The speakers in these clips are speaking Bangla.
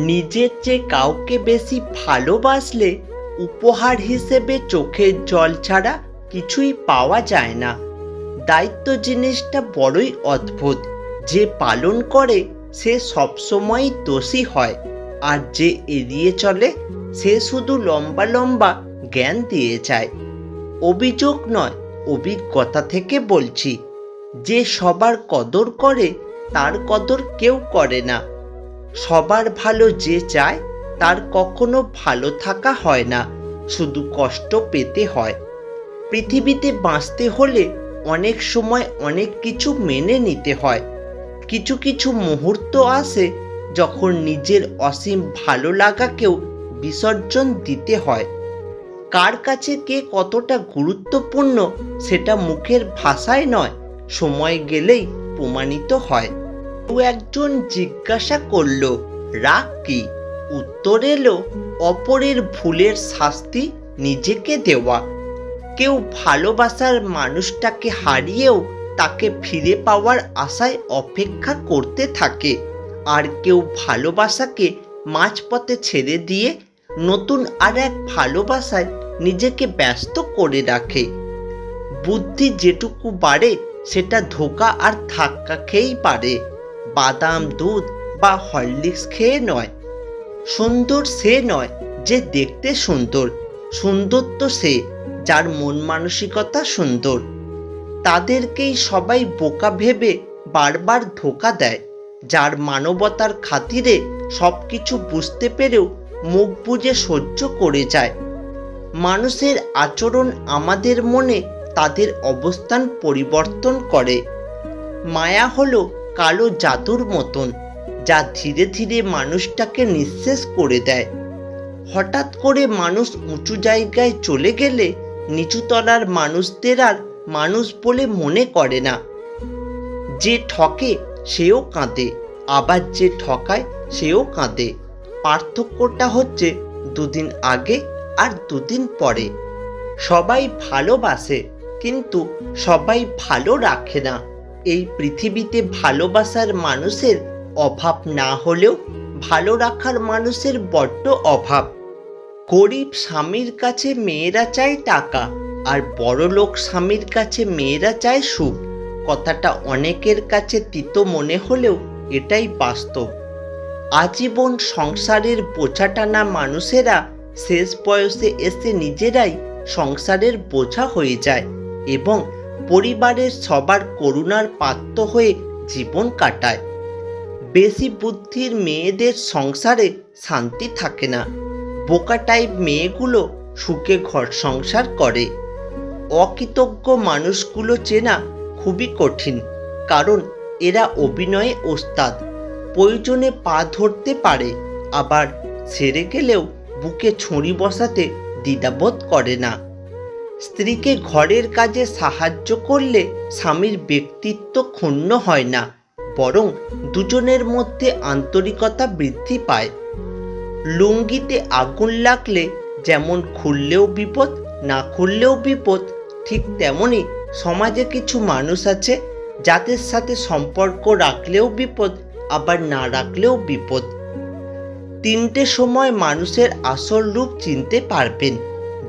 নিজের চেয়ে কাউকে বেশি ভালোবাসলে উপহার হিসেবে চোখের জল ছাড়া কিছুই পাওয়া যায় না। দায়িত্ব জিনিসটা বড়ই অদ্ভুত। যে পালন করে সে সবসময়ই দোষী হয়, আর যে এড়িয়ে চলে সে শুধু লম্বা লম্বা জ্ঞান দিয়ে যায়। অভিযোগ নয়, অভিজ্ঞতা থেকে বলছি, যে সবার কদর করে তার কদর কেউ করে না। সবার ভালো যে চায় তার কখনো ভালো থাকা হয় না, শুধু কষ্ট পেতে হয়। পৃথিবীতে বাঁচতে হলে অনেক সময় অনেক কিছু মেনে নিতে হয়। কিছু কিছু মুহূর্ত আসে যখন নিজের অসীম ভালো লাগাকেও বিসর্জন দিতে হয়। কার কাছে কে কতটা গুরুত্বপূর্ণ সেটা মুখের ভাষায় নয়, সময় গেলেই প্রমাণিত হয়। কেউ একজন জিজ্ঞাসা করল, রাগ কি? উত্তর এলো, অপরের ভুলের শাস্তি নিজেকে দেওয়া। কেউ ভালোবাসার মানুষটাকে হারিয়েও তাকে ফিরে পাওয়ার আশায় অপেক্ষা করতে থাকে, আর কেউ ভালোবাসাকে মাঝপথে ছেড়ে দিয়ে নতুন আর এক ভালোবাসায় নিজেকে ব্যস্ত করে রাখে। বুদ্ধি যেটুকু বাড়ে সেটা ধোঁকা আর ধাক্কা খেয়েই বাড়ে, বাদাম দুধ বা হরলিক্স খেয়ে নয়। সুন্দর সে নয় যে দেখতে সুন্দর, সুন্দর তো সে যার মন মানসিকতা সুন্দর। তাদেরকেই সবাই বোকা ভেবে বারবার ধোঁকা দেয়, যার মানবতার খাতিরে সব কিছু বুঝতে পেরেও মুখ বুজে সহ্য করে যায়। মানুষের আচরণ আমাদের মনে তাদের অবস্থান পরিবর্তন করে। মায়া হলো কালো জাদুর মতন, যা ধীরে ধীরে মানুষটাকে নিঃশেষ করে দেয়। হঠাৎ করে মানুষ উঁচু জায়গায় চলে গেলে নিচুতলার মানুষদের আর মানুষ বলে মনে করে না। যে ঠকে সেও কাঁদে, আবার যে ঠকায় সেও কাঁদে। পার্থক্যটা হচ্ছে দুদিন আগে আর দুদিন পরে। সবাই ভালোবাসে, কিন্তু সবাই ভালো রাখে না। এই পৃথিবীতে ভালোবাসার মানুষের অভাব না হলেও ভালো রাখার মানুষের বড্ড অভাব। গরিব স্বামীর কাছে মেয়েরা চায় টাকা, আর বড়লোক স্বামীর কাছে মেয়েরা চায় সুখ। কথাটা অনেকের কাছে তিতো মনে হলেও এটাই বাস্তব। আজীবন সংসারের বোঝা টানা মানুষেরা শেষ বয়সে এসে নিজেরাই সংসারের বোঝা হয়ে যায় এবং পরিবারের সবার করুণার পাত্র হয়ে জীবন কাটায়। বেশি বুদ্ধির মেয়েদের সংসারে শান্তি থাকে না। বোকা টাইপ মেয়েগুলো সুখে ঘর সংসার করে। অকৃতজ্ঞ মানুষগুলো চেনা খুবই কঠিন, কারণ এরা অভিনয়ে ওস্তাদ। প্রয়োজনে পা ধরতে পারে, আবার ছেড়ে গেলেও বুকে ছুরি বসাতে দ্বিধাবোধ করে না। স্ত্রীকে ঘরের কাজে সাহায্য করলে স্বামীর ব্যক্তিত্ব ক্ষুণ্ণ হয় না, বরং দুজনের মধ্যে আন্তরিকতা বৃদ্ধি পায়। লুঙ্গিতে আগুন লাগলে যেমন খুললেও বিপদ, না খুললেও বিপদ, ঠিক তেমনি সমাজে কিছু মানুষ আছে যাদের সাথে সম্পর্ক রাখলেও বিপদ, আবার না রাখলেও বিপদ। তিনটে সময় মানুষের আসল রূপ চিনতে পারবেন: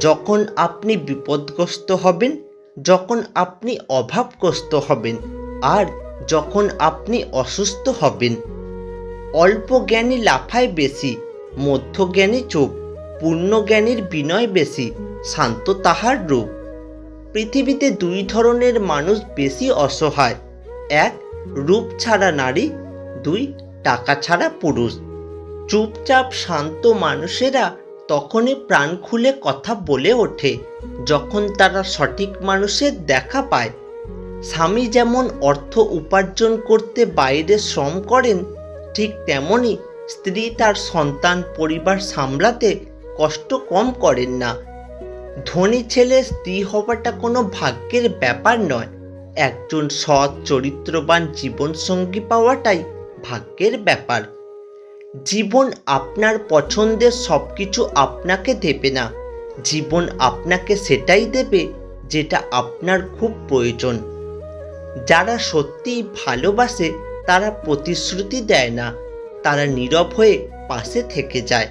যখন আপনি বিপদগ্রস্ত হবেন, যখন আপনি অভাবগ্রস্ত হবেন, আর যখন আপনি অসুস্থ হবেন। অল্প জ্ঞানী লাফায় বেশি, মধ্যজ্ঞানী চুপ, পূর্ণজ্ঞানীর বিনয় বেশি, শান্ত তাহার রূপ। পৃথিবীতে দুই ধরনের মানুষ বেশি অসহায়: এক, রূপ ছাড়া নারী; দুই, টাকা ছাড়া পুরুষ। চুপচাপ শান্ত মানুষেরা তখনই প্রাণ খুলে কথা বলে ওঠে যখন তারা সঠিক মানুষের দেখা পায়। স্বামী যেমন অর্থ উপার্জন করতে বাইরে শ্রম করেন, ঠিক তেমনি স্ত্রী তার সন্তান পরিবার সামলাতে কষ্ট কম করেন না। ধনী ছেলে স্ত্রী হওয়াটা কোনো ভাগ্যের ব্যাপার নয়, একজন সৎ চরিত্রবান জীবনসঙ্গী পাওয়াটাই ভাগ্যের ব্যাপার। জীবন আপনার পছন্দের সব কিছু আপনাকে দেবে না, জীবন আপনাকে সেটাই দেবে যেটা আপনার খুব প্রয়োজন। যারা সত্যিই ভালোবাসে তারা প্রতিশ্রুতি দেয় না, তারা নীরব হয়ে পাশে থেকে যায়।